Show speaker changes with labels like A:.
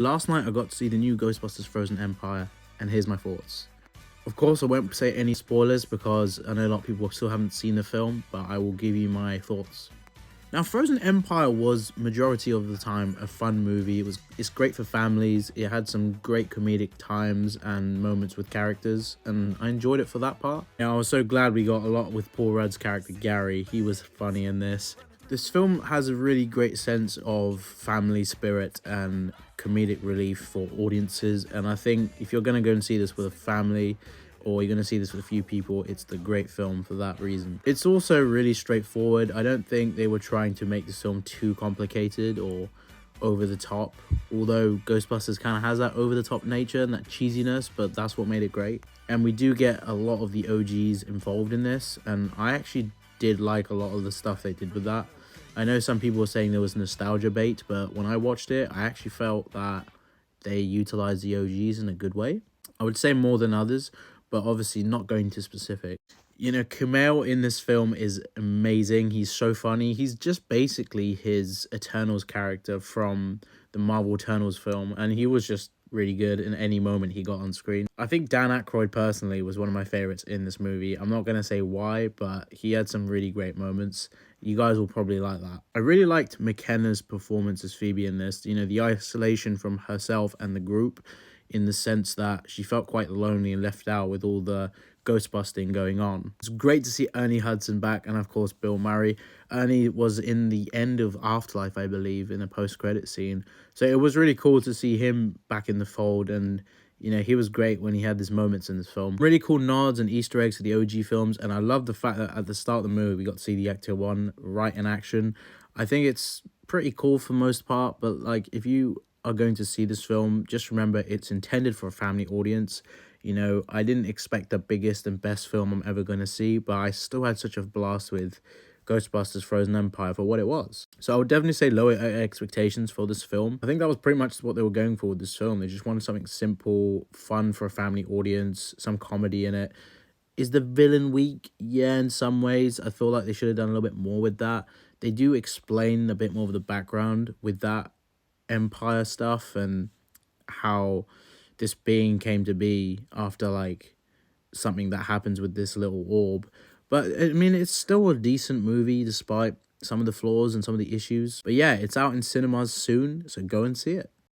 A: Last night I got to see the new Ghostbusters Frozen Empire, and here's my thoughts. Of course, I won't say any spoilers because I know a lot of people still haven't seen the film, but I will give you my thoughts. Now, Frozen Empire was majority of the time a fun movie. It's great for families. It had some great comedic times and moments with characters, and I enjoyed it for that part. Now, I was so glad we got a lot with Paul Rudd's character Gary. He was funny in this. This film has a really great sense of family spirit and comedic relief for audiences, and I think if you're going to go and see this with a family, or you're going to see this with a few people, it's the great film for that reason. It's also really straightforward. I don't think they were trying to make this film too complicated or over the top, although Ghostbusters kind of has that over the top nature and that cheesiness, but that's what made it great. And we do get a lot of the OGs involved in this, and I actually did like a lot of the stuff they did with that. I know some people were saying there was nostalgia bait, but when I watched it, I actually felt that they utilized the OGs in a good way. I would say more than others, but obviously not going to specific. You know, Kumail in this film is amazing. He's so funny. He's just basically his Eternals character from the Marvel Eternals film, and he was just really good in any moment he got on screen. I think Dan Aykroyd personally was one of my favorites in this movie. I'm not going to say why, but he had some really great moments. You guys will probably like that. I really liked McKenna's performance as Phoebe in this. You know, the isolation from herself and the group, in the sense that she felt quite lonely and left out with all the ghostbusting going on. It's great to see Ernie Hudson back, and of course Bill Murray. Ernie was in the end of Afterlife, I believe, in a post-credit scene. So it was really cool to see him back in the fold, and you know, he was great when he had these moments in this film. Really cool nods and Easter eggs to the OG films, and I love the fact that at the start of the movie we got to see the Ecto 1 right in action. I think it's pretty cool for the most part, but like, if you are going to see this film, just remember it's intended for a family audience. You know, I didn't expect the biggest and best film I'm ever going to see, but I still had such a blast with Ghostbusters Frozen Empire for what it was. So I would definitely say lower expectations for this film. I think that was pretty much what they were going for with this film. They just wanted something simple, fun for a family audience, some comedy in it. Is the villain weak? Yeah, in some ways. I feel like they should have done a little bit more with that. They do explain a bit more of the background with that Empire stuff and how this being came to be after like something that happens with this little orb. But I mean, it's still a decent movie despite some of the flaws and some of the issues. But yeah, it's out in cinemas soon, so go and see it.